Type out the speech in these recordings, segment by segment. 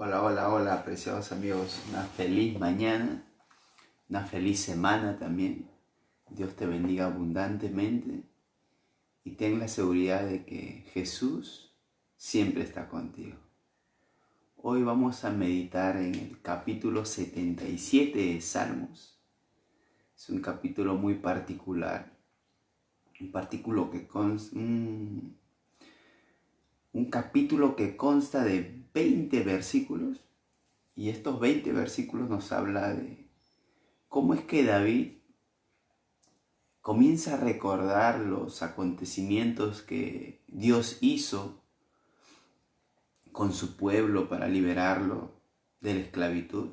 Hola, hola, hola, apreciados amigos. Una feliz mañana, una feliz semana también. Dios te bendiga abundantemente y ten la seguridad de que Jesús siempre está contigo. Hoy vamos a meditar en el capítulo 77 de Salmos. Es un capítulo muy particular, un capítulo que consta de 20 versículos. Y estos 20 versículos nos habla de cómo es que David comienza a recordar los acontecimientos que Dios hizo con su pueblo para liberarlo de la esclavitud.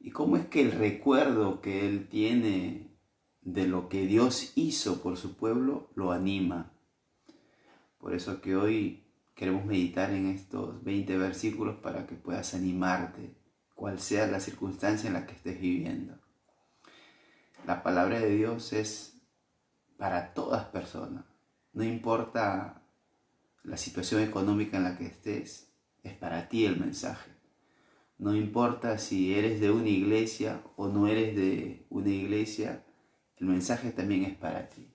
Y cómo es que el recuerdo que él tiene de lo que Dios hizo por su pueblo lo anima. Por eso que hoy queremos meditar en estos 20 versículos para que puedas animarte, cual sea la circunstancia en la que estés viviendo. La palabra de Dios es para todas personas. No importa la situación económica en la que estés, es para ti el mensaje. No importa si eres de una iglesia o no eres de una iglesia, el mensaje también es para ti.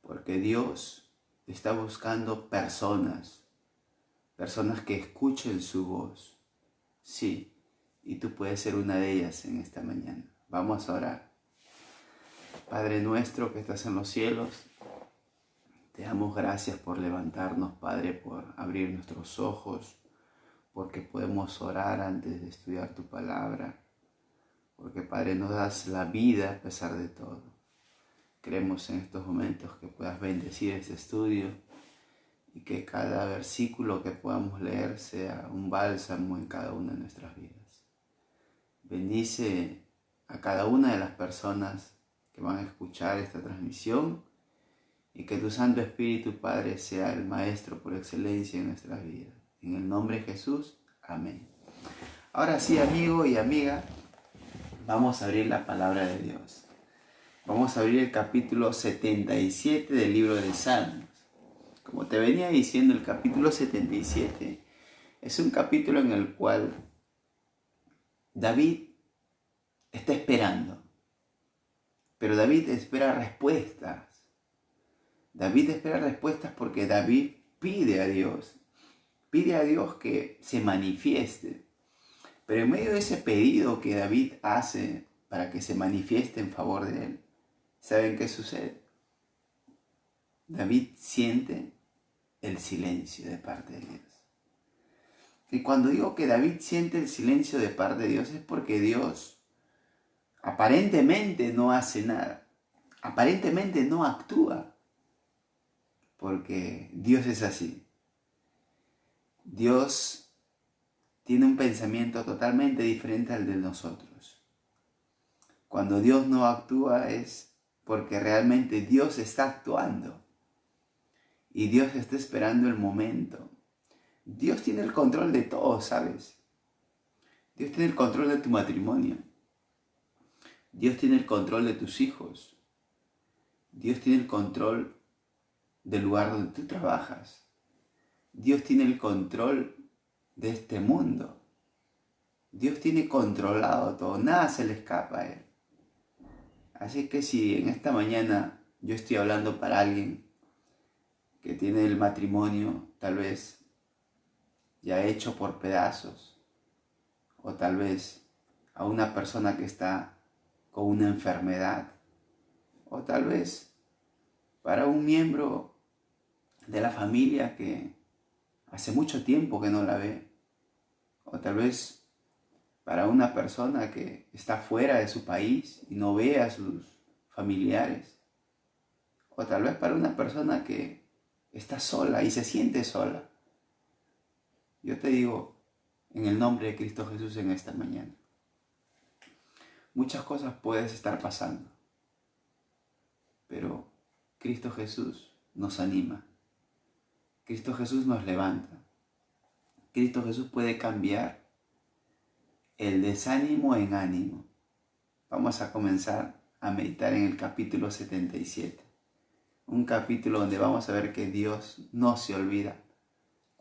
Porque Dios está buscando personas que escuchen su voz. Sí, y tú puedes ser una de ellas en esta mañana. Vamos a orar. Padre nuestro que estás en los cielos, te damos gracias por levantarnos, Padre, por abrir nuestros ojos, porque podemos orar antes de estudiar tu palabra, porque, Padre, nos das la vida a pesar de todo. Queremos en estos momentos que puedas bendecir este estudio y que cada versículo que podamos leer sea un bálsamo en cada una de nuestras vidas. Bendice a cada una de las personas que van a escuchar esta transmisión y que tu Santo Espíritu, Padre, sea el Maestro por excelencia en nuestras vidas. En el nombre de Jesús, amén. Ahora sí, amigo y amiga, vamos a abrir la palabra de Dios. Vamos a abrir el capítulo 77 del libro de Salmos. Como te venía diciendo, el capítulo 77 es un capítulo en el cual David está esperando. Pero David espera respuestas. David espera respuestas porque David pide a Dios que se manifieste. Pero en medio de ese pedido que David hace para que se manifieste en favor de él, ¿saben qué sucede? David siente el silencio de parte de Dios. Y cuando digo que David siente el silencio de parte de Dios es porque Dios aparentemente no hace nada, aparentemente no actúa, porque Dios es así. Dios tiene un pensamiento totalmente diferente al de nosotros. Cuando Dios no actúa es porque realmente Dios está actuando y Dios está esperando el momento. Dios tiene el control de todo, ¿sabes? Dios tiene el control de tu matrimonio. Dios tiene el control de tus hijos. Dios tiene el control del lugar donde tú trabajas. Dios tiene el control de este mundo. Dios tiene controlado todo, nada se le escapa a Él. Así que si en esta mañana yo estoy hablando para alguien que tiene el matrimonio tal vez ya hecho por pedazos, o tal vez a una persona que está con una enfermedad, o tal vez para un miembro de la familia que hace mucho tiempo que no la ve, o tal vez para una persona que está fuera de su país y no ve a sus familiares, o tal vez para una persona que está sola y se siente sola. Yo te digo, en el nombre de Cristo Jesús en esta mañana, muchas cosas puedes estar pasando, pero Cristo Jesús nos anima. Cristo Jesús nos levanta. Cristo Jesús puede cambiar el desánimo en ánimo. Vamos a comenzar a meditar en el capítulo 77. Un capítulo donde vamos a ver que Dios no se olvida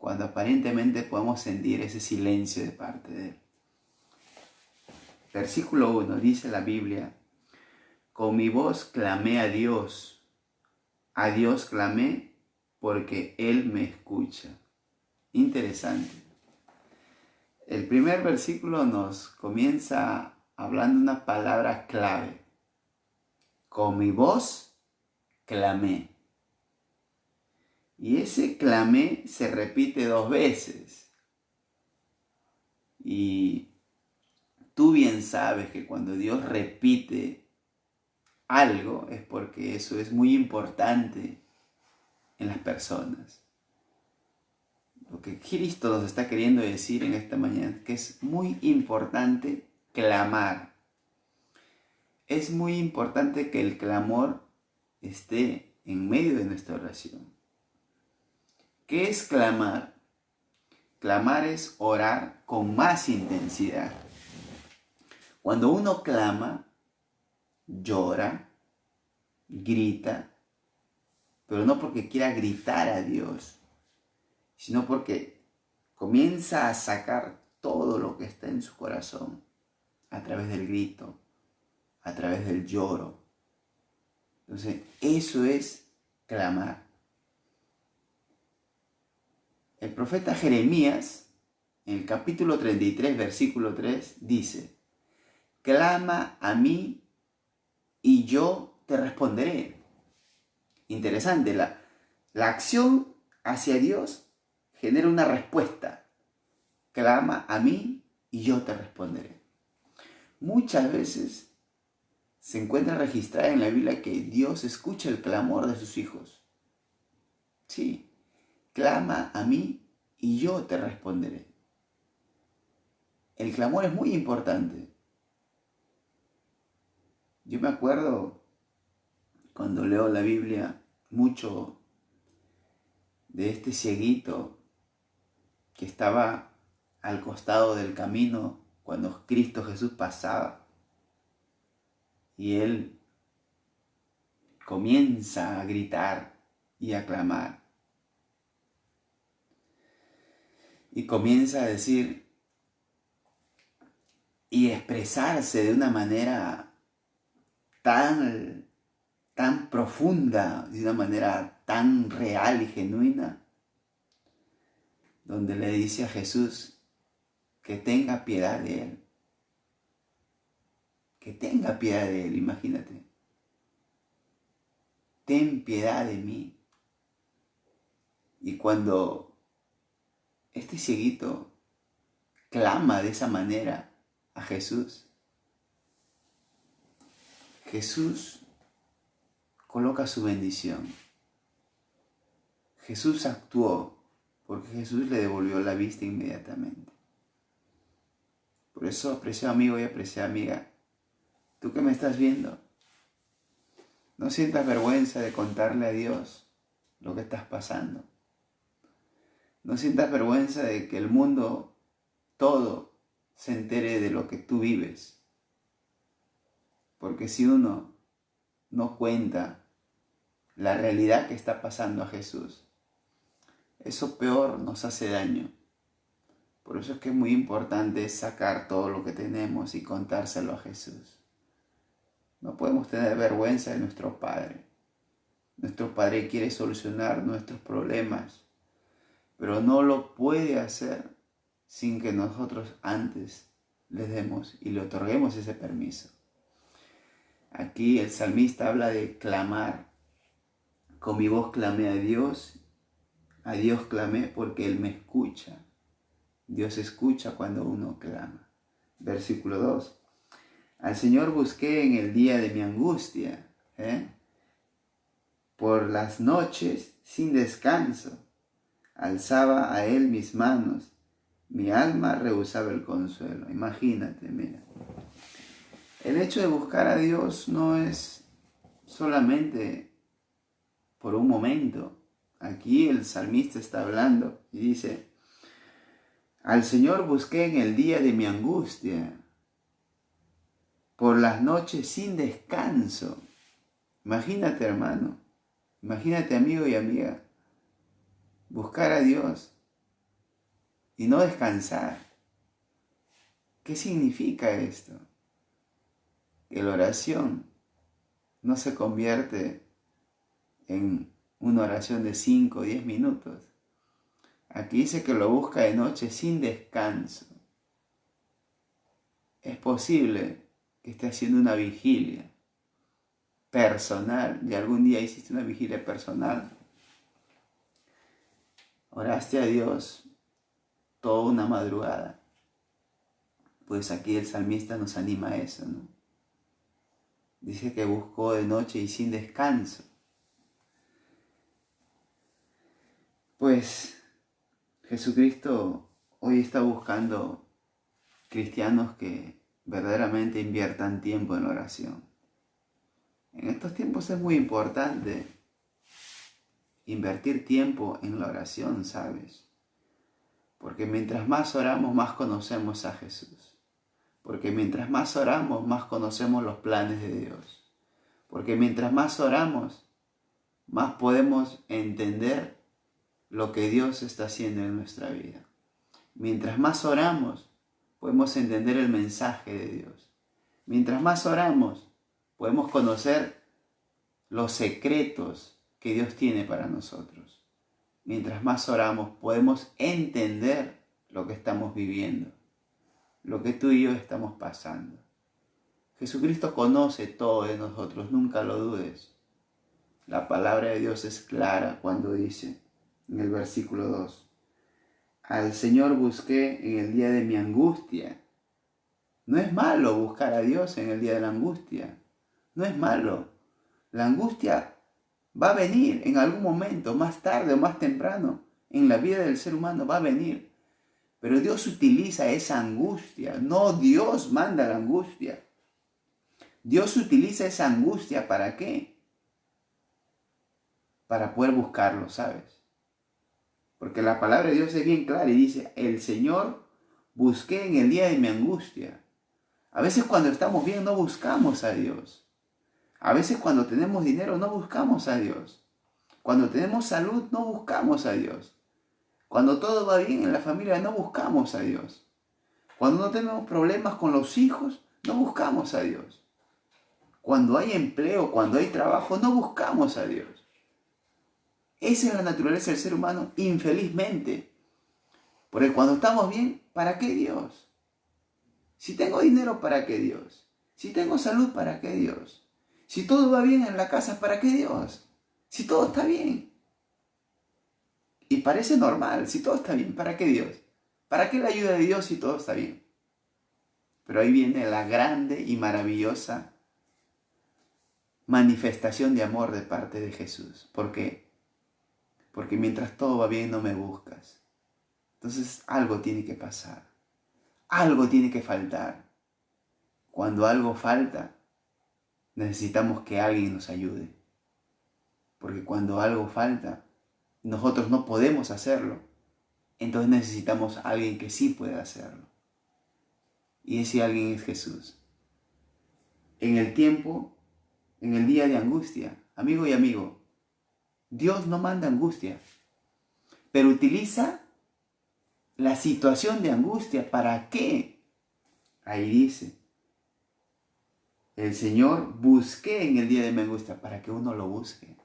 cuando aparentemente podemos sentir ese silencio de parte de Él. Versículo 1 dice la Biblia: con mi voz clamé a Dios clamé porque Él me escucha. Interesante. El primer versículo nos comienza hablando una palabra clave. Con mi voz clamé. Y ese clamé se repite 2 veces. Y tú bien sabes que cuando Dios repite algo es porque eso es muy importante en las personas. Lo que Cristo nos está queriendo decir en esta mañana es que es muy importante clamar. Es muy importante que el clamor esté en medio de nuestra oración. ¿Qué es clamar? Clamar es orar con más intensidad. Cuando uno clama, llora, grita, pero no porque quiera gritar a Dios, sino porque comienza a sacar todo lo que está en su corazón a través del grito, a través del lloro. Entonces, eso es clamar. El profeta Jeremías, en el capítulo 33, versículo 3, dice: clama a mí y yo te responderé. Interesante, la acción hacia Dios genera una respuesta. Clama a mí y yo te responderé. Muchas veces se encuentra registrada en la Biblia que Dios escucha el clamor de sus hijos. Sí, clama a mí y yo te responderé. El clamor es muy importante. Yo me acuerdo cuando leo la Biblia mucho de este cieguito que estaba al costado del camino cuando Cristo Jesús pasaba y él comienza a gritar y a clamar y comienza a decir y expresarse de una manera tan profunda, de una manera tan real y genuina, donde le dice a Jesús que tenga piedad de él. Que tenga piedad de él, imagínate. Ten piedad de mí. Y cuando este cieguito clama de esa manera a Jesús, Jesús coloca su bendición. Jesús actuó porque Jesús le devolvió la vista inmediatamente. Por eso, apreciado amigo y apreciada amiga, tú que me estás viendo, no sientas vergüenza de contarle a Dios lo que estás pasando. No sientas vergüenza de que el mundo todo se entere de lo que tú vives. Porque si uno no cuenta la realidad que está pasando a Jesús, eso peor nos hace daño. Por eso es que es muy importante sacar todo lo que tenemos y contárselo a Jesús. No podemos tener vergüenza de nuestro Padre. Nuestro Padre quiere solucionar nuestros problemas, pero no lo puede hacer sin que nosotros antes le demos y le otorguemos ese permiso. Aquí el salmista habla de clamar. Con mi voz clamé a Dios clamé porque Él me escucha. Dios escucha cuando uno clama. Versículo 2. Al Señor busqué en el día de mi angustia, por las noches sin descanso. Alzaba a Él mis manos, mi alma rehusaba el consuelo. Imagínate, mira. El hecho de buscar a Dios no es solamente por un momento. Aquí el salmista está hablando y dice: al Señor busqué en el día de mi angustia, por las noches sin descanso. Imagínate, hermano, imagínate, amigo y amiga, buscar a Dios y no descansar. ¿Qué significa esto? Que la oración no se convierte en una oración de 5 o 10 minutos. Aquí dice que lo busca de noche sin descanso. Es posible que esté haciendo una vigilia personal, y algún día hiciste una vigilia personal. Oraste a Dios toda una madrugada. Pues aquí el salmista nos anima a eso, ¿no? Dice que buscó de noche y sin descanso. Pues Jesucristo hoy está buscando cristianos que verdaderamente inviertan tiempo en la oración. En estos tiempos es muy importante invertir tiempo en la oración, ¿sabes? Porque mientras más oramos, más conocemos a Jesús. Porque mientras más oramos, más conocemos los planes de Dios. Porque mientras más oramos, más podemos entender lo que Dios está haciendo en nuestra vida. Mientras más oramos, podemos entender el mensaje de Dios. Mientras más oramos, podemos conocer los secretos que Dios tiene para nosotros. Mientras más oramos, podemos entender lo que estamos viviendo, lo que tú y yo estamos pasando. Jesucristo conoce todo de nosotros, nunca lo dudes. La palabra de Dios es clara cuando dice, en el versículo 2, al Señor busqué en el día de mi angustia. No es malo buscar a Dios en el día de la angustia. No es malo. La angustia va a venir en algún momento, más tarde o más temprano. En la vida del ser humano va a venir. Pero Dios utiliza esa angustia. No Dios manda la angustia. Dios utiliza esa angustia ¿para qué? Para poder buscarlo, ¿sabes? Porque la palabra de Dios es bien clara y dice, el Señor busqué en el día de mi angustia. A veces cuando estamos bien no buscamos a Dios. A veces cuando tenemos dinero no buscamos a Dios. Cuando tenemos salud no buscamos a Dios. Cuando todo va bien en la familia no buscamos a Dios. Cuando no tenemos problemas con los hijos no buscamos a Dios. Cuando hay empleo, cuando hay trabajo no buscamos a Dios. Esa es la naturaleza del ser humano, infelizmente. Porque cuando estamos bien, ¿para qué Dios? Si tengo dinero, ¿para qué Dios? Si tengo salud, ¿para qué Dios? Si todo va bien en la casa, ¿para qué Dios? Si todo está bien. Y parece normal, si todo está bien, ¿para qué Dios? ¿Para qué la ayuda de Dios si todo está bien? Pero ahí viene la grande y maravillosa manifestación de amor de parte de Jesús. ¿Por qué? Porque mientras todo va bien no me buscas. Entonces algo tiene que pasar. Algo tiene que faltar. Cuando algo falta, necesitamos que alguien nos ayude. Porque cuando algo falta, nosotros no podemos hacerlo. Entonces necesitamos a alguien que sí pueda hacerlo. Y ese alguien es Jesús. En el tiempo, en el día de angustia, amigo y amigo, Dios no manda angustia, pero utiliza la situación de angustia. ¿Para qué? Ahí dice, el Señor busqué en el día de mi angustia, para que uno lo busque.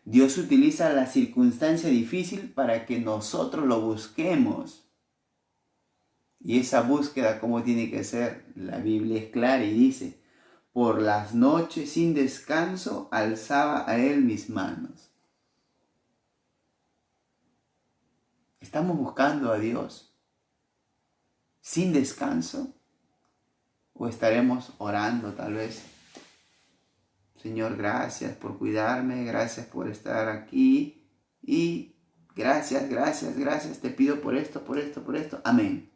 Dios utiliza la circunstancia difícil para que nosotros lo busquemos. Y esa búsqueda, ¿cómo tiene que ser? La Biblia es clara y dice, por las noches sin descanso alzaba a Él mis manos. ¿Estamos buscando a Dios sin descanso? ¿O estaremos orando tal vez? Señor, gracias por cuidarme, gracias por estar aquí y gracias, te pido por esto, amén.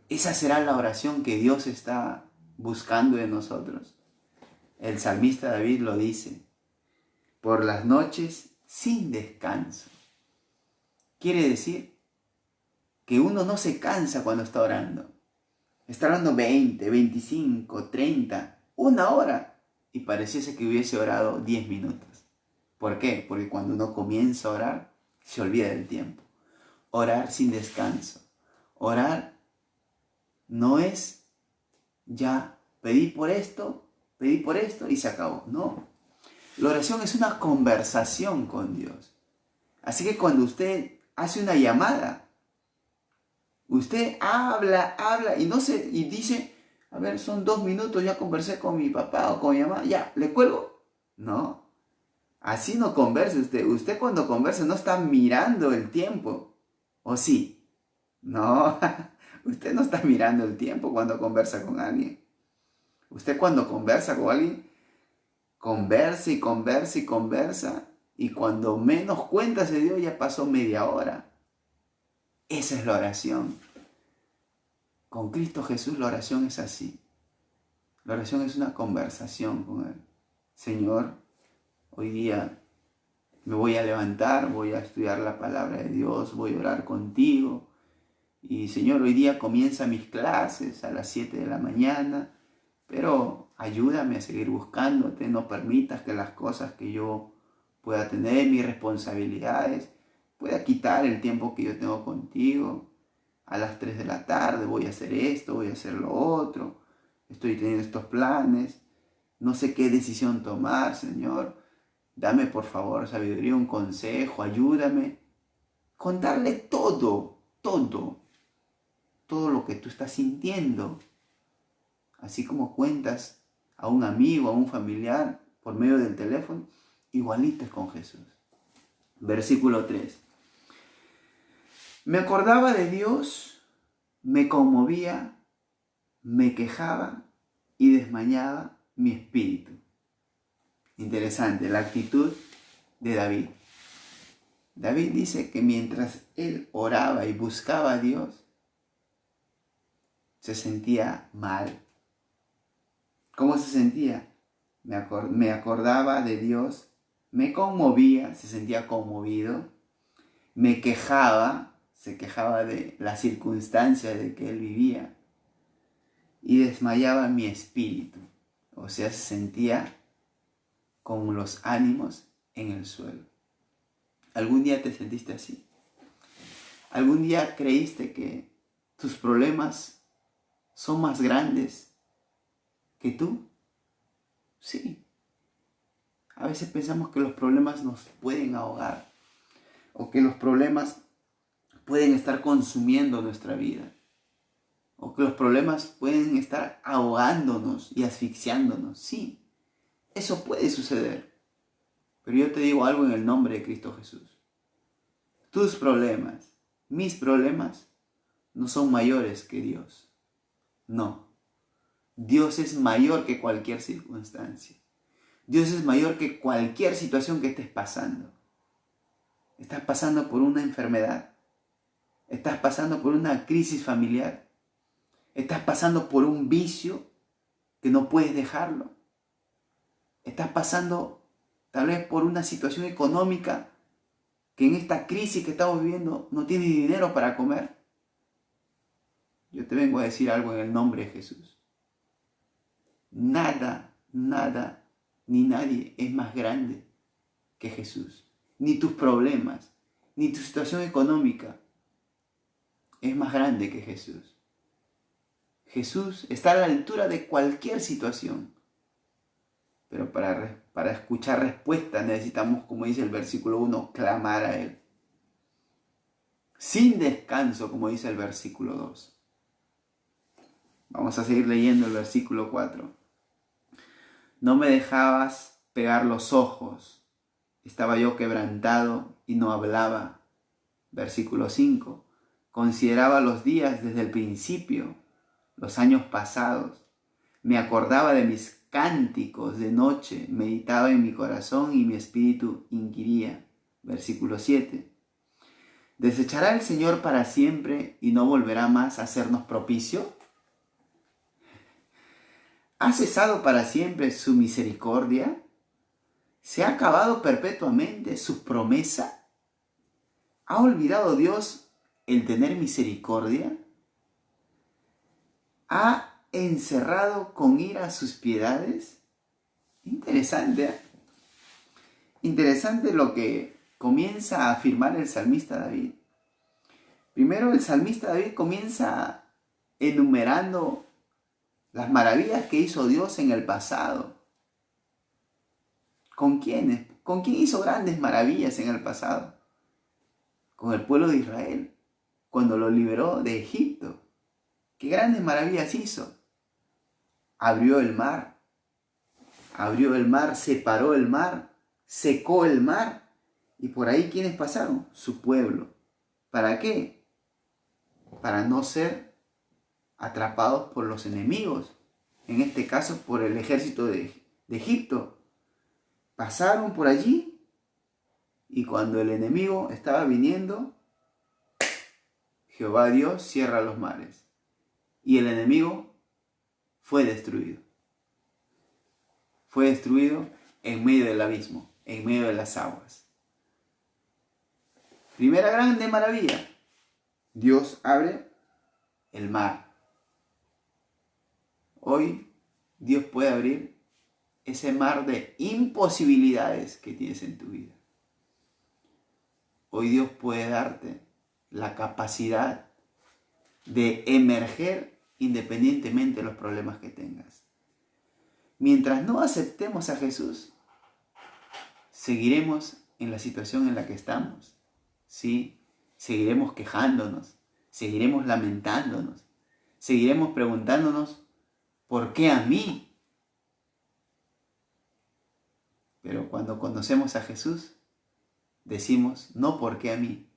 Esa será la oración que Dios está buscando de nosotros. El salmista David lo dice, por las noches sin descanso. Quiere decir que uno no se cansa cuando está orando. Está orando 20, 25, 30, una hora. Y pareciese que hubiese orado 10 minutos. ¿Por qué? Porque cuando uno comienza a orar, se olvida del tiempo. orar sin descanso. Orar no es ya pedí por esto y se acabó. No. La oración es una conversación con Dios. Así que cuando usted hace una llamada, usted habla y dice, a ver, son 2 minutos, ya conversé con mi papá o con mi mamá, ya, ¿le cuelgo? No. Así no converse usted. Usted cuando conversa no está mirando el tiempo. ¿O sí? No. Usted no está mirando el tiempo cuando conversa con alguien. Usted cuando conversa con alguien, conversa y conversa y conversa. Y cuando menos cuenta se dio, ya pasó media hora. Esa es la oración. Con Cristo Jesús la oración es así. La oración es una conversación con Él. Señor, hoy día me voy a levantar, voy a estudiar la palabra de Dios, voy a orar contigo. Y Señor, hoy día comienza mis clases a las 7 de la mañana, pero ayúdame a seguir buscándote, no permitas que las cosas que yo pueda tener, mis responsabilidades, pueda quitar el tiempo que yo tengo contigo. A las 3 de la tarde voy a hacer esto, voy a hacer lo otro, estoy teniendo estos planes, no sé qué decisión tomar, Señor. Dame por favor sabiduría, un consejo, ayúdame. Contarle todo lo que tú estás sintiendo. Así como cuentas a un amigo, a un familiar por medio del teléfono, igualito es con Jesús. Versículo 3. Me acordaba de Dios, me conmovía, me quejaba y desmayaba mi espíritu. Interesante, la actitud de David. David dice que mientras él oraba y buscaba a Dios, se sentía mal. ¿Cómo se sentía? Me acordaba de Dios, me conmovía, se sentía conmovido, me quejaba, se quejaba de las circunstancias de que él vivía y desmayaba mi espíritu, o sea, se sentía con los ánimos en el suelo. ¿Algún día te sentiste así? ¿Algún día creíste que tus problemas son más grandes que tú? Sí. A veces pensamos que los problemas nos pueden ahogar o que los problemas pueden estar consumiendo nuestra vida o que los problemas pueden estar ahogándonos y asfixiándonos. Sí, eso puede suceder. Pero yo te digo algo en el nombre de Cristo Jesús. Tus problemas, mis problemas, no son mayores que Dios. No. Dios es mayor que cualquier circunstancia. Dios es mayor que cualquier situación que estés pasando. Estás pasando por una enfermedad. Estás pasando por una crisis familiar. Estás pasando por un vicio que no puedes dejarlo. Estás pasando tal vez por una situación económica que en esta crisis que estamos viviendo no tienes dinero para comer. Yo te vengo a decir algo en el nombre de Jesús. Nada, ni nadie es más grande que Jesús. Ni tus problemas, ni tu situación económica es más grande que Jesús. Jesús está a la altura de cualquier situación. Pero para escuchar respuesta necesitamos, como dice el versículo 1, clamar a Él. Sin descanso, como dice el versículo 2. Vamos a seguir leyendo el versículo 4. No me dejabas pegar los ojos. Estaba yo quebrantado y no hablaba. Versículo 5. Consideraba los días desde el principio, los años pasados. Me acordaba de mis cánticos de noche, meditaba en mi corazón y mi espíritu inquiría. Versículo 7. ¿Desechará el Señor para siempre y no volverá más a hacernos propicio? ¿Ha cesado para siempre su misericordia? ¿Se ha acabado perpetuamente su promesa? ¿Ha olvidado Dios el tener misericordia? ¿Ha encerrado con ira sus piedades? Interesante, ¿eh? Interesante lo que comienza a afirmar el salmista David. Primero el salmista David comienza enumerando las maravillas que hizo Dios en el pasado. ¿Con quiénes? ¿Con quién hizo grandes maravillas en el pasado? Con el pueblo de Israel, cuando lo liberó de Egipto. ¿Qué grandes maravillas hizo? Abrió el mar, separó el mar, secó el mar. ¿Y por ahí quiénes pasaron? Su pueblo. ¿Para qué? Para no ser atrapados por los enemigos, en este caso por el ejército de Egipto. Pasaron por allí y cuando el enemigo estaba viniendo, Jehová Dios cierra los mares y el enemigo fue destruido. Fue destruido en medio del abismo, en medio de las aguas. Primera grande maravilla, Dios abre el mar. Hoy Dios puede abrir ese mar de imposibilidades que tienes en tu vida. Hoy Dios puede darte la capacidad de emerger independientemente de los problemas que tengas. Mientras no aceptemos a Jesús, seguiremos en la situación en la que estamos. ¿Sí? Seguiremos quejándonos, seguiremos lamentándonos, seguiremos preguntándonos, ¿por qué a mí? Pero cuando conocemos a Jesús, decimos, no ¿por qué a mí?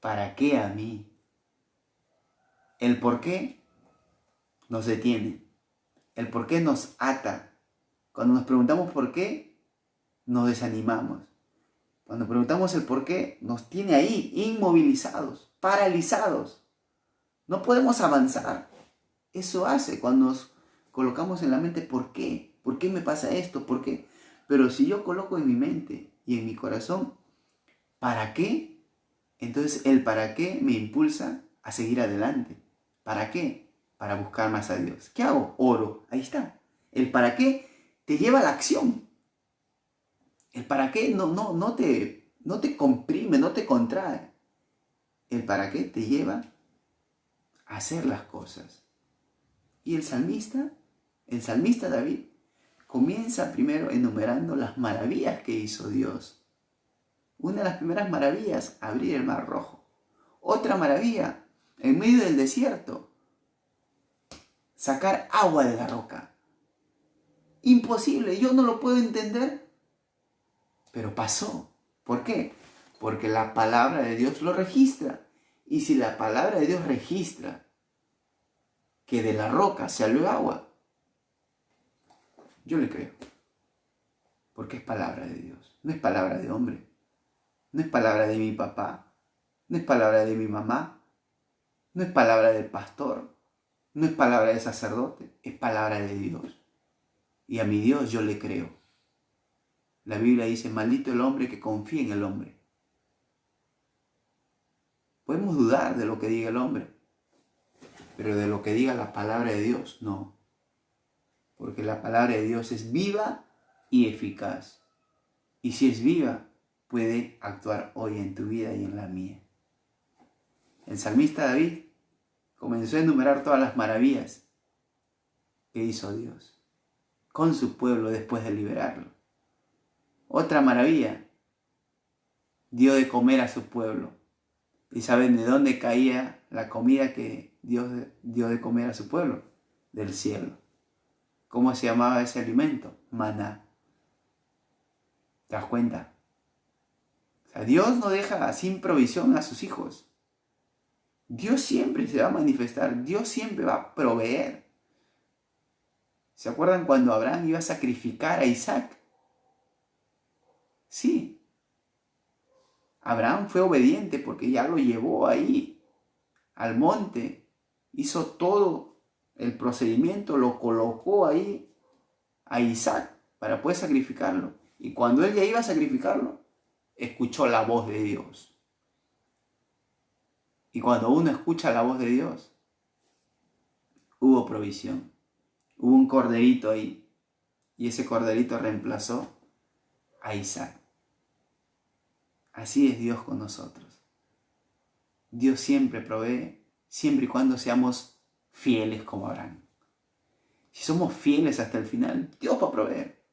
¿Para qué a mí? El por qué nos detiene, el por qué nos ata. Cuando nos preguntamos por qué, nos desanimamos. Cuando preguntamos el por qué, nos tiene ahí inmovilizados, paralizados. No podemos avanzar. Eso hace cuando nos colocamos en la mente ¿por qué? ¿Por qué me pasa esto? ¿Por qué? Pero si yo coloco en mi mente y en mi corazón ¿para qué? Entonces el para qué me impulsa a seguir adelante. ¿Para qué? Para buscar más a Dios. ¿Qué hago? Oro. Ahí está. El para qué te lleva a la acción. El para qué no te comprime, no te contrae. El para qué te lleva a hacer las cosas. Y el salmista David, comienza primero enumerando las maravillas que hizo Dios. Una de las primeras maravillas, abrir el mar rojo. Otra maravilla, en medio del desierto, sacar agua de la roca. Imposible, yo no lo puedo entender, pero pasó. ¿Por qué? Porque la palabra de Dios lo registra. Y si la palabra de Dios registra que de la roca salió agua, yo le creo. Porque es palabra de Dios, no es palabra de hombre. No es palabra de mi papá, no es palabra de mi mamá, no es palabra del pastor, no es palabra del sacerdote, es palabra de Dios. Y a mi Dios yo le creo. La Biblia dice, maldito el hombre que confía en el hombre. Podemos dudar de lo que diga el hombre, pero de lo que diga la palabra de Dios, no. Porque la palabra de Dios es viva y eficaz. Y si es viva, puede actuar hoy en tu vida y en la mía. El salmista David comenzó a enumerar todas las maravillas que hizo Dios con su pueblo después de liberarlo. Otra maravilla, dio de comer a su pueblo. ¿Y saben de dónde caía la comida que Dios dio de comer a su pueblo? Del cielo. ¿Cómo se llamaba ese alimento? Maná. ¿Te das cuenta? O sea, Dios no deja sin provisión a sus hijos. Dios siempre se va a manifestar. Dios siempre va a proveer. ¿Se acuerdan cuando Abraham iba a sacrificar a Isaac? Sí. Abraham fue obediente porque ya lo llevó ahí al monte. Hizo todo el procedimiento, lo colocó ahí a Isaac para poder sacrificarlo. Y cuando él ya iba a sacrificarlo, escuchó la voz de Dios. Y cuando uno escucha la voz de Dios, hubo provisión. Hubo un corderito ahí. Y ese corderito reemplazó a Isaac. Así es Dios con nosotros. Dios siempre provee, siempre y cuando seamos fieles como Abraham. Si somos fieles hasta el final, Dios va a proveer.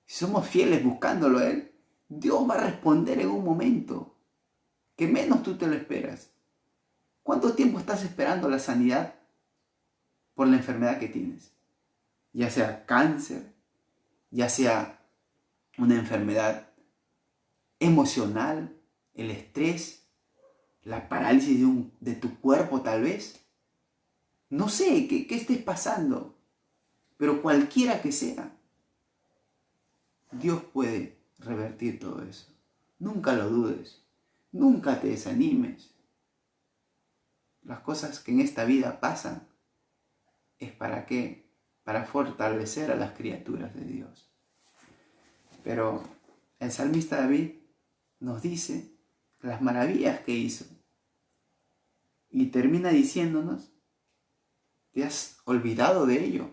Si somos fieles buscándolo a Él, Dios va a responder en un momento que menos tú te lo esperas. ¿Cuánto tiempo estás esperando la sanidad por la enfermedad que tienes? Ya sea cáncer, ya sea una enfermedad emocional, el estrés, la parálisis de tu cuerpo tal vez. No sé qué estés pasando, pero cualquiera que sea, Dios puede revertir todo eso. Nunca lo dudes, nunca te desanimes. Las cosas que en esta vida pasan es para qué, para fortalecer a las criaturas de Dios. Pero el salmista David nos dice las maravillas que hizo y termina diciéndonos: ¿te has olvidado de ello?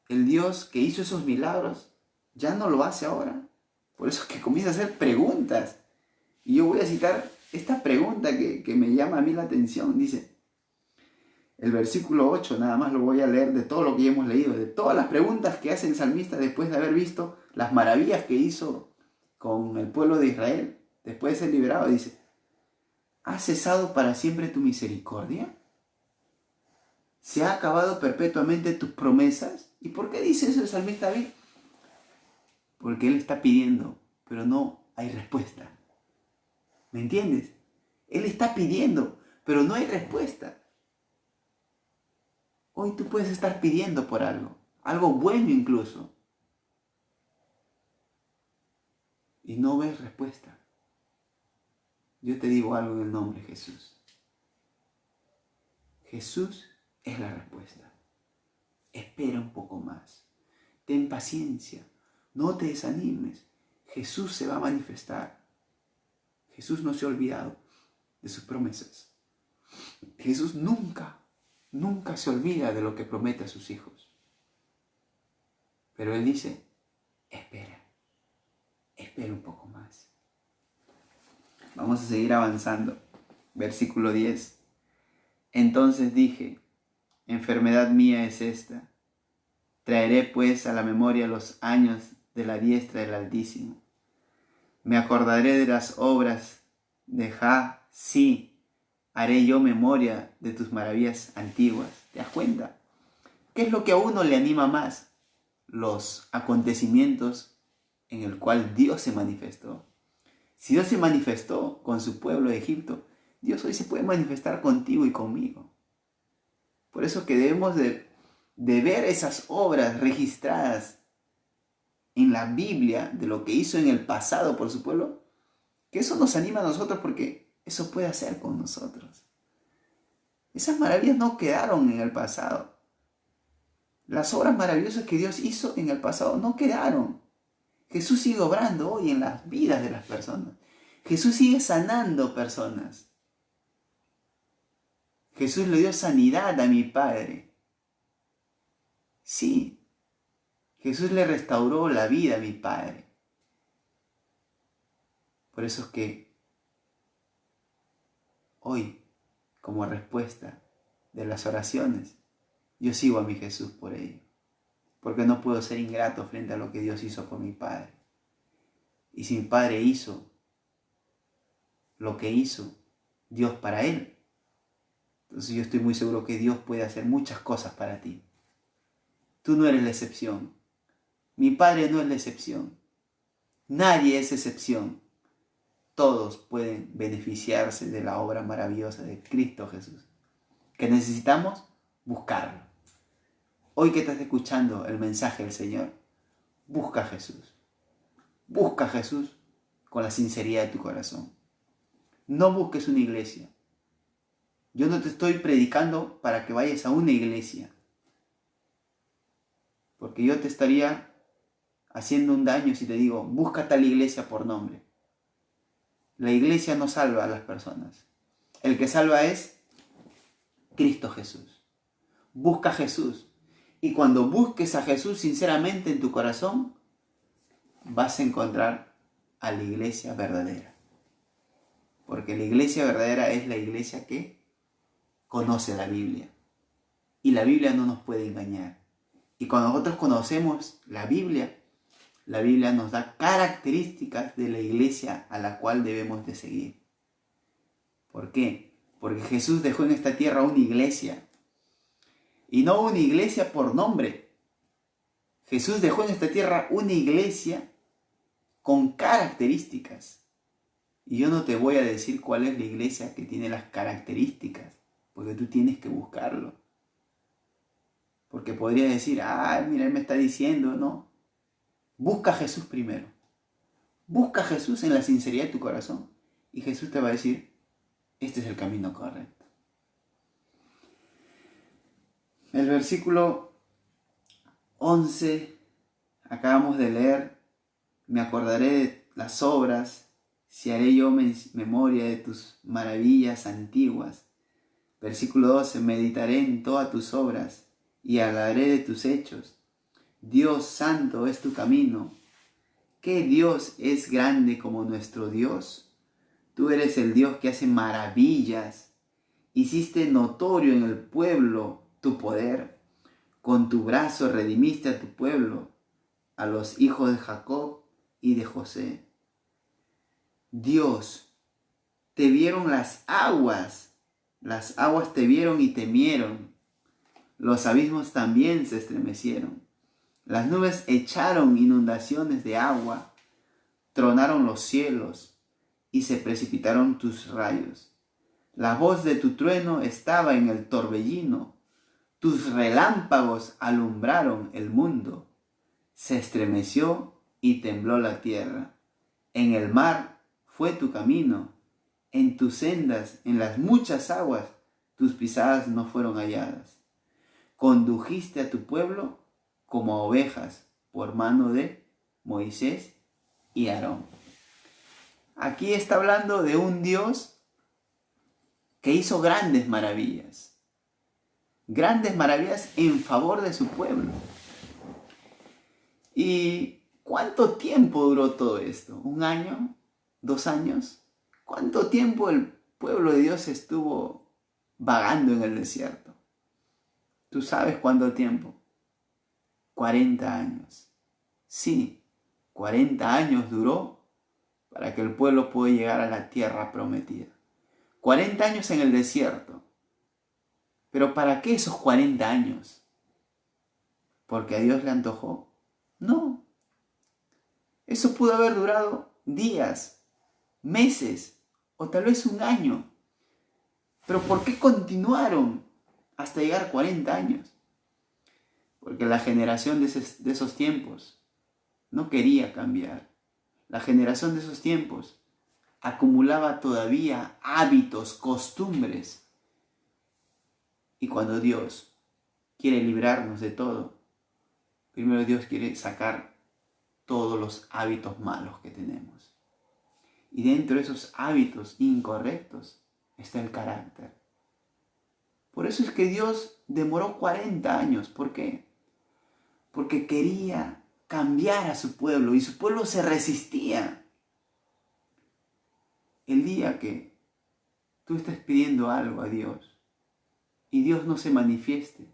El Dios que hizo esos milagros ya no lo hace ahora. Por eso es que comienza a hacer preguntas. Y yo voy a citar esta pregunta que me llama a mí la atención. Dice, el versículo 8, nada más lo voy a leer de todo lo que ya hemos leído, de todas las preguntas que hace el salmista después de haber visto las maravillas que hizo con el pueblo de Israel, después de ser liberado. Dice, ¿has cesado para siempre tu misericordia? ¿Se ha acabado perpetuamente tus promesas? ¿Y por qué dice eso el salmista David? Porque él está pidiendo, pero no hay respuesta. ¿Me entiendes? Él está pidiendo, pero no hay respuesta. Hoy tú puedes estar pidiendo por algo bueno incluso, y no ves respuesta. Yo te digo algo en el nombre de Jesús. Jesús es la respuesta. Espera un poco más. Ten paciencia. No te desanimes. Jesús se va a manifestar. Jesús no se ha olvidado de sus promesas. Jesús nunca se olvida de lo que promete a sus hijos. Pero Él dice, espera un poco más. Vamos a seguir avanzando. Versículo 10. Entonces dije, enfermedad mía es esta. Traeré pues a la memoria los años de la diestra del Altísimo. Me acordaré de las obras de Jah, sí, haré yo memoria de tus maravillas antiguas. ¿Te das cuenta? ¿Qué es lo que a uno le anima más? Los acontecimientos en el cual Dios se manifestó. Si Dios se manifestó con su pueblo de Egipto, Dios hoy se puede manifestar contigo y conmigo. Por eso que debemos de ver esas obras registradas en la Biblia de lo que hizo en el pasado por su pueblo, que eso nos anima a nosotros porque eso puede hacer con nosotros. Esas maravillas no quedaron en el pasado. Las obras maravillosas que Dios hizo en el pasado no quedaron. Jesús sigue obrando hoy en las vidas de las personas. Jesús sigue sanando personas. Jesús le dio sanidad a mi Padre. Sí, Jesús le restauró la vida a mi Padre. Por eso es que hoy, como respuesta de las oraciones, yo sigo a mi Jesús por ello. Porque no puedo ser ingrato frente a lo que Dios hizo por mi Padre. Y si mi Padre hizo lo que hizo Dios para Él, entonces yo estoy muy seguro que Dios puede hacer muchas cosas para ti. Tú no eres la excepción. Mi Padre no es la excepción. Nadie es excepción. Todos pueden beneficiarse de la obra maravillosa de Cristo Jesús. Que necesitamos buscarlo. Hoy que estás escuchando el mensaje del Señor, busca a Jesús. Busca a Jesús con la sinceridad de tu corazón. No busques una iglesia. Yo no te estoy predicando para que vayas a una iglesia, porque yo te estaría haciendo un daño si te digo, busca tal iglesia por nombre. La iglesia no salva a las personas. El que salva es Cristo Jesús. Busca a Jesús. Y cuando busques a Jesús sinceramente en tu corazón, vas a encontrar a la iglesia verdadera. Porque la iglesia verdadera es la iglesia que conoce la Biblia. Y la Biblia no nos puede engañar. Y cuando nosotros conocemos la Biblia nos da características de la iglesia a la cual debemos de seguir. ¿Por qué? Porque Jesús dejó en esta tierra una iglesia. Y no una iglesia por nombre. Jesús dejó en esta tierra una iglesia con características. Y yo no te voy a decir cuál es la iglesia que tiene las características, porque tú tienes que buscarlo. Porque podrías decir, mira, él me está diciendo, no. Busca a Jesús primero. Busca a Jesús en la sinceridad de tu corazón. Y Jesús te va a decir, este es el camino correcto. El versículo 11, acabamos de leer, me acordaré de las obras, si haré yo memoria de tus maravillas antiguas. Versículo 12, meditaré en todas tus obras y hablaré de tus hechos. Dios santo es tu camino. ¿Qué Dios es grande como nuestro Dios? Tú eres el Dios que hace maravillas. Hiciste notorio en el pueblo tu poder. Con tu brazo redimiste a tu pueblo, a los hijos de Jacob y de José. Dios, te vieron las aguas te vieron y temieron. Los abismos también se estremecieron. Las nubes echaron inundaciones de agua, tronaron los cielos y se precipitaron tus rayos. La voz de tu trueno estaba en el torbellino, tus relámpagos alumbraron el mundo. Se estremeció y tembló la tierra. En el mar fue tu camino, en tus sendas, en las muchas aguas, tus pisadas no fueron halladas. Condujiste a tu pueblo como ovejas por mano de Moisés y Aarón. Aquí está hablando de un Dios que hizo grandes maravillas en favor de su pueblo. ¿Y cuánto tiempo duró todo esto? ¿1 año? ¿2 años? ¿Cuánto tiempo el pueblo de Dios estuvo vagando en el desierto? ¿Tú sabes cuánto tiempo? 40 años. Sí, 40 años duró para que el pueblo pueda llegar a la tierra prometida. 40 años en el desierto. ¿Pero para qué esos 40 años? ¿Porque a Dios le antojó? No. Eso pudo haber durado días, meses o tal vez 1 año. ¿Pero por qué continuaron hasta llegar a 40 años? Porque la generación de esos tiempos no quería cambiar. La generación de esos tiempos acumulaba todavía hábitos, costumbres. Y cuando Dios quiere librarnos de todo, primero Dios quiere sacar todos los hábitos malos que tenemos. Y dentro de esos hábitos incorrectos está el carácter. Por eso es que Dios demoró 40 años. ¿Por qué? Porque quería cambiar a su pueblo y su pueblo se resistía. El día que tú estés pidiendo algo a Dios y Dios no se manifieste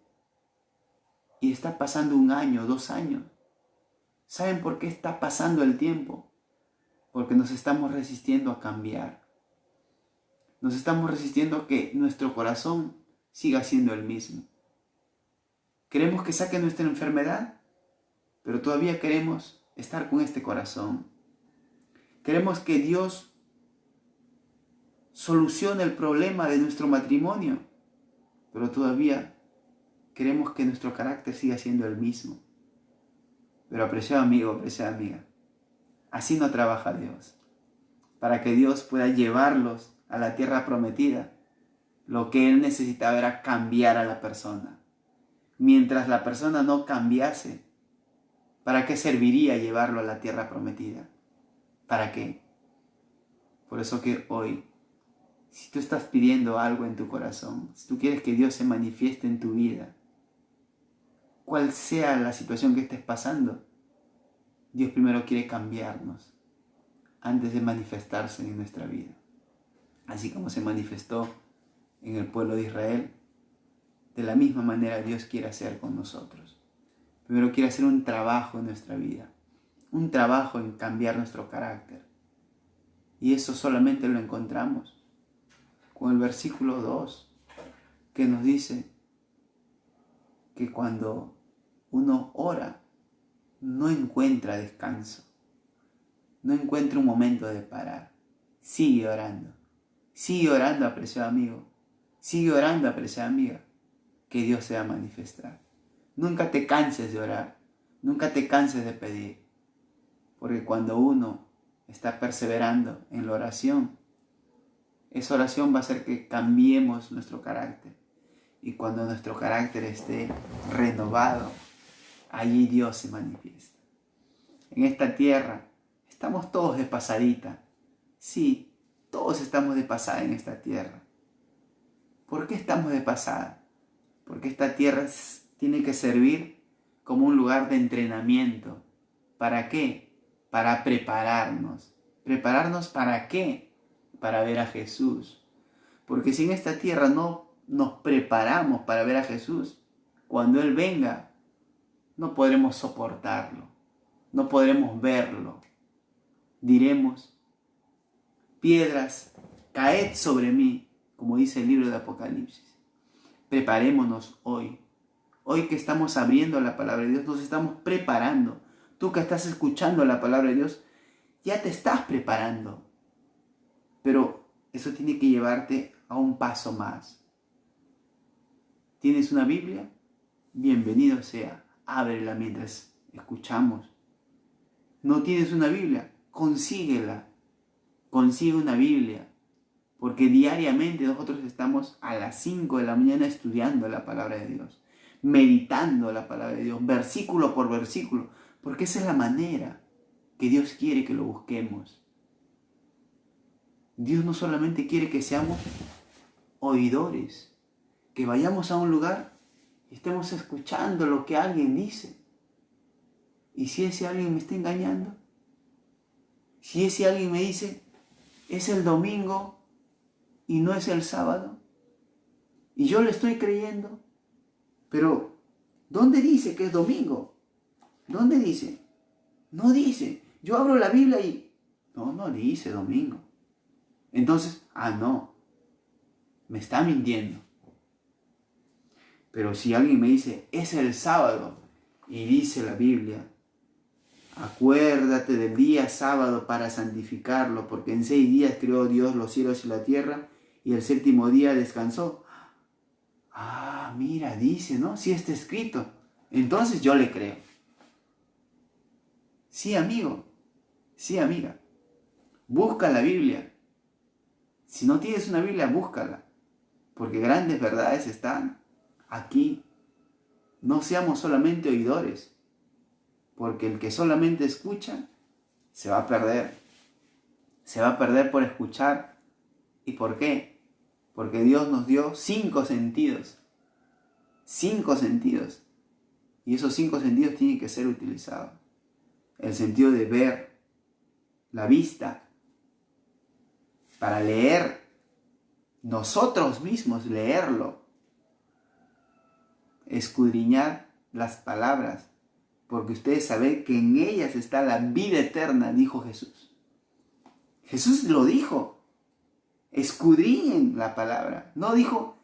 y está pasando 1 año, 2 años, ¿saben por qué está pasando el tiempo? Porque nos estamos resistiendo a cambiar. Nos estamos resistiendo a que nuestro corazón siga siendo el mismo. Queremos que saque nuestra enfermedad, pero todavía queremos estar con este corazón. Queremos que Dios solucione el problema de nuestro matrimonio, pero todavía queremos que nuestro carácter siga siendo el mismo. Pero apreciado amigo, apreciada amiga, así no trabaja Dios. Para que Dios pueda llevarlos a la tierra prometida, lo que Él necesitaba era cambiar a la persona. Mientras la persona no cambiase, ¿para qué serviría llevarlo a la tierra prometida? ¿Para qué? Por eso que hoy, si tú estás pidiendo algo en tu corazón, si tú quieres que Dios se manifieste en tu vida, cual sea la situación que estés pasando, Dios primero quiere cambiarnos antes de manifestarse en nuestra vida. así como se manifestó en el pueblo de Israel, de la misma manera Dios quiere hacer con nosotros. Primero quiere hacer un trabajo en nuestra vida, un trabajo en cambiar nuestro carácter. Y eso solamente lo encontramos con el versículo 2, que nos dice que cuando uno ora, no encuentra descanso, no encuentra un momento de parar. Sigue orando, apreciado amigo, sigue orando, apreciada amiga, que Dios se va a manifestar. Nunca te canses de orar, nunca te canses de pedir, porque cuando uno está perseverando en la oración, esa oración va a hacer que cambiemos nuestro carácter. Y cuando nuestro carácter esté renovado, allí Dios se manifiesta. En esta tierra estamos todos de pasadita. Sí, todos estamos de pasada en esta tierra. ¿Por qué estamos de pasada? Porque esta tierra tiene que servir como un lugar de entrenamiento. ¿Para qué? Para prepararnos. ¿Prepararnos para qué? Para ver a Jesús. Porque si en esta tierra no nos preparamos para ver a Jesús, cuando Él venga, no podremos soportarlo, no podremos verlo. Diremos, piedras, caed sobre mí, como dice el libro de Apocalipsis. Preparémonos hoy. Hoy que estamos abriendo la palabra de Dios, nos estamos preparando. Tú que estás escuchando la palabra de Dios, ya te estás preparando. Pero eso tiene que llevarte a un paso más. ¿Tienes una Biblia? Bienvenido sea. Ábrela mientras escuchamos. ¿No tienes una Biblia? Consíguela. Consigue una Biblia. Porque diariamente nosotros estamos a las 5 de la mañana estudiando la palabra de Dios. Meditando la palabra de Dios. Versículo por versículo. Porque esa es la manera que Dios quiere que lo busquemos. Dios no solamente quiere que seamos oidores, que vayamos a un lugar y estemos escuchando lo que alguien dice. ¿Y si ese alguien me está engañando? Si ese alguien me dice, es el domingo y no es el sábado, y yo le estoy creyendo, pero ¿dónde dice que es domingo? ¿Dónde dice? No dice. Yo abro la Biblia y no dice domingo. Entonces, no, me está mintiendo. Pero si alguien me dice, es el sábado, y dice la Biblia, acuérdate del día sábado para santificarlo, porque en 6 días creó Dios los cielos y la tierra, y el 7º día descansó. Mira, dice, ¿no? Sí está escrito. Entonces yo le creo. Sí, amigo. Sí, amiga. Busca la Biblia. Si no tienes una Biblia, búscala. Porque grandes verdades están aquí. No seamos solamente oidores. Porque el que solamente escucha, se va a perder. Se va a perder por escuchar. ¿Y por qué? Porque Dios nos dio 5 sentidos. 5 sentidos. Y esos 5 sentidos tienen que ser utilizados. El sentido de ver, la vista, para leer, nosotros mismos leerlo, escudriñar las palabras, porque ustedes saben que en ellas está la vida eterna, dijo Jesús. Jesús lo dijo, escudriñen la palabra, no dijo,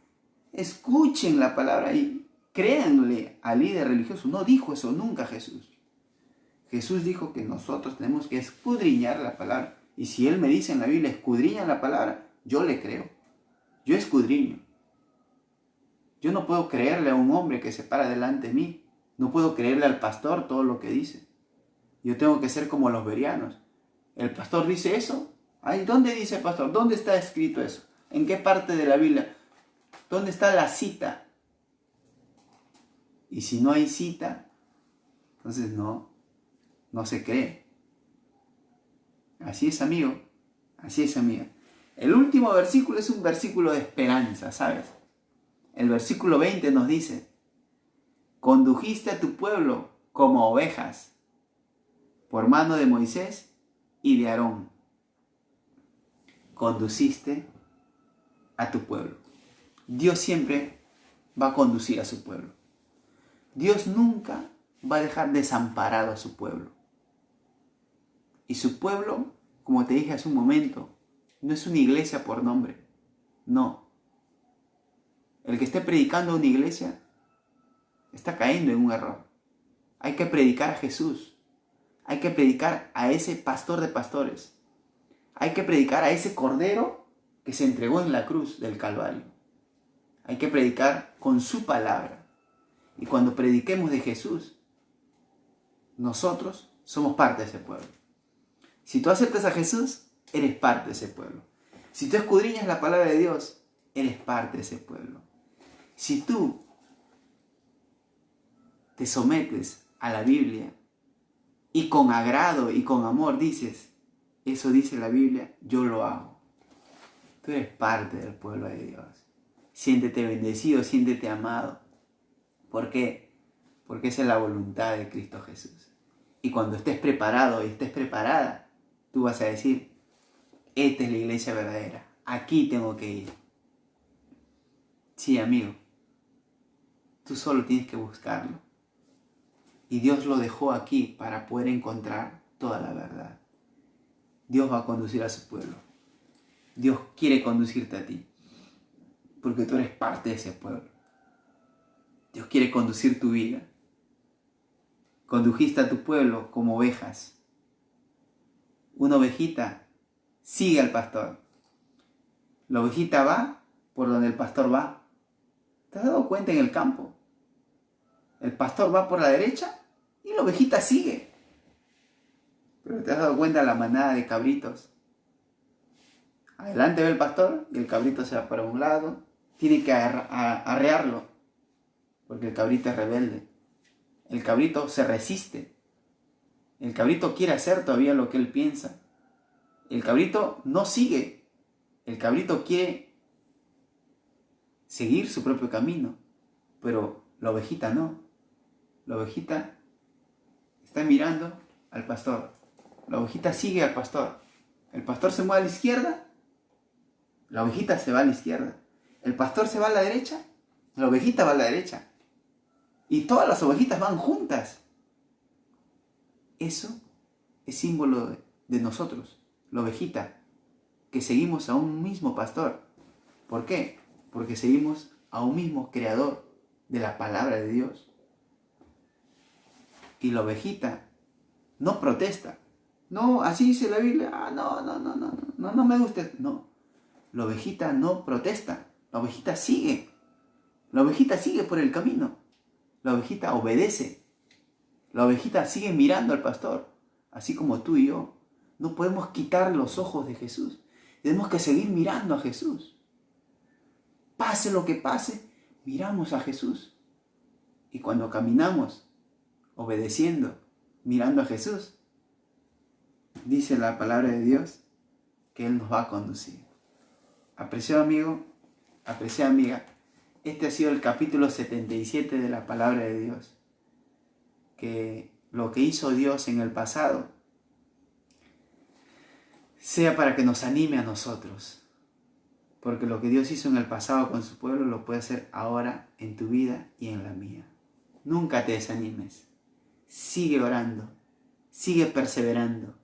escuchen la palabra y créanle al líder religioso, no dijo eso nunca Jesús. Jesús dijo que nosotros tenemos que escudriñar la palabra. Y si Él me dice en la Biblia, escudriña la palabra, yo le creo. Yo escudriño. Yo no puedo creerle a un hombre que se para delante de mí. No puedo creerle al pastor todo lo que dice. Yo tengo que ser como los bereanos. ¿El pastor dice eso? ¿Dónde dice el pastor? ¿Dónde está escrito eso? ¿En qué parte de la Biblia? ¿Dónde está la cita? Y si no hay cita, entonces no se cree. Así es, amigo. Así es, amiga. El último versículo es un versículo de esperanza, ¿sabes? El versículo 20 nos dice, condujiste a tu pueblo como ovejas por mano de Moisés y de Aarón. Conduciste a tu pueblo. Dios siempre va a conducir a su pueblo. Dios nunca va a dejar desamparado a su pueblo. Y su pueblo, como te dije hace un momento, no es una iglesia por nombre. No. El que esté predicando una iglesia está cayendo en un error. Hay que predicar a Jesús. Hay que predicar a ese pastor de pastores. Hay que predicar a ese cordero que se entregó en la cruz del Calvario. Hay que predicar con su palabra. Y cuando prediquemos de Jesús, nosotros somos parte de ese pueblo. Si tú aceptas a Jesús, eres parte de ese pueblo. Si tú escudriñas la palabra de Dios, eres parte de ese pueblo. Si tú te sometes a la Biblia y con agrado y con amor dices, eso dice la Biblia, yo lo hago. Tú eres parte del pueblo de Dios. Siéntete bendecido, siéntete amado. ¿Por qué? Porque esa es la voluntad de Cristo Jesús. Y cuando estés preparado y estés preparada, tú vas a decir, esta es la iglesia verdadera. Aquí tengo que ir. Sí, amigo. Tú solo tienes que buscarlo. Y Dios lo dejó aquí para poder encontrar toda la verdad. Dios va a conducir a su pueblo. Dios quiere conducirte a ti. Porque tú eres parte de ese pueblo. Dios quiere conducir tu vida. Condujiste a tu pueblo como ovejas. Una ovejita sigue al pastor. La ovejita va por donde el pastor va. ¿Te has dado cuenta en el campo? El pastor va por la derecha y la ovejita sigue. Pero ¿te has dado cuenta la manada de cabritos? Adelante va el pastor y el cabrito se va para un lado. Tiene que arrearlo porque el cabrito es rebelde. El cabrito se resiste. El cabrito quiere hacer todavía lo que él piensa. El cabrito no sigue. El cabrito quiere seguir su propio camino. Pero la ovejita no. La ovejita está mirando al pastor. La ovejita sigue al pastor. El pastor se mueve a la izquierda. La ovejita se va a la izquierda. El pastor se va a la derecha. La ovejita va a la derecha. Y todas las ovejitas van juntas. Eso es símbolo de nosotros, la ovejita, que seguimos a un mismo pastor. ¿Por qué? Porque seguimos a un mismo creador de la palabra de Dios. Y la ovejita no protesta. No, así dice la Biblia. No me gusta. No, la ovejita no protesta. La ovejita sigue. La ovejita sigue por el camino. La ovejita obedece. La ovejita sigue mirando al pastor. Así como tú y yo. No podemos quitar los ojos de Jesús. Tenemos que seguir mirando a Jesús. Pase lo que pase, miramos a Jesús. Y cuando caminamos, obedeciendo, mirando a Jesús, dice la palabra de Dios que Él nos va a conducir. Apreciado amigo, apreciada amiga, este ha sido el capítulo 77 de la palabra de Dios. Que lo que hizo Dios en el pasado sea para que nos anime a nosotros. Porque lo que Dios hizo en el pasado con su pueblo lo puede hacer ahora en tu vida y en la mía. Nunca te desanimes. Sigue orando. Sigue perseverando.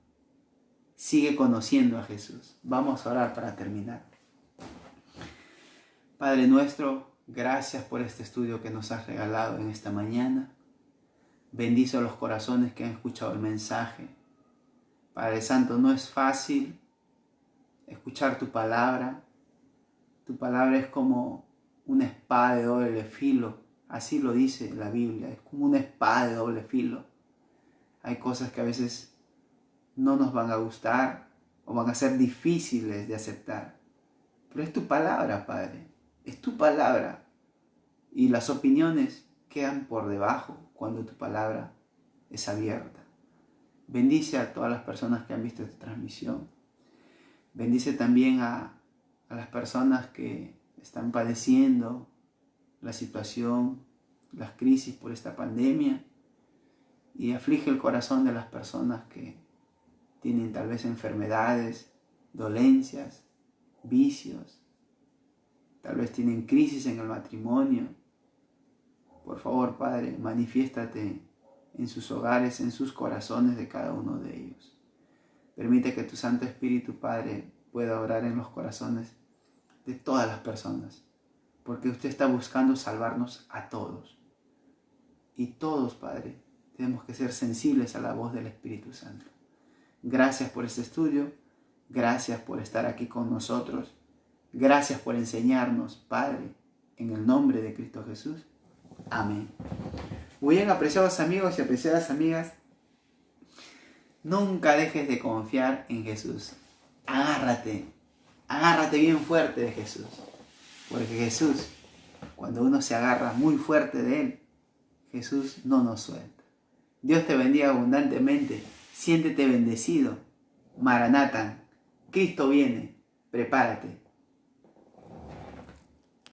Sigue conociendo a Jesús. Vamos a orar para terminar. Padre nuestro, gracias por este estudio que nos has regalado en esta mañana. Bendice a los corazones que han escuchado el mensaje. Padre Santo, no es fácil escuchar tu palabra. Tu palabra es como una espada de doble filo. Así lo dice la Biblia. Es como una espada de doble filo. Hay cosas que a veces no nos van a gustar o van a ser difíciles de aceptar. Pero es tu palabra, Padre. Es tu palabra. Y las opiniones quedan por debajo cuando tu palabra es abierta. Bendice a todas las personas que han visto esta transmisión. Bendice también a las personas que están padeciendo la situación, las crisis por esta pandemia. Y aflige el corazón de las personas que tienen tal vez enfermedades, dolencias, vicios. tal vez tienen crisis en el matrimonio. Por favor, Padre, manifiéstate en sus hogares, en sus corazones de cada uno de ellos. Permite que tu Santo Espíritu, Padre, pueda obrar en los corazones de todas las personas, porque usted está buscando salvarnos a todos. Y todos, Padre, tenemos que ser sensibles a la voz del Espíritu Santo. Gracias por este estudio, gracias por estar aquí con nosotros, gracias por enseñarnos, Padre, en el nombre de Cristo Jesús. Amén. Muy bien, apreciados amigos y apreciadas amigas, nunca dejes de confiar en Jesús. Agárrate bien fuerte de Jesús, porque Jesús, cuando uno se agarra muy fuerte de Él, Jesús no nos suelta. Dios te bendiga abundantemente, siéntete bendecido. Maranatha, Cristo viene, prepárate.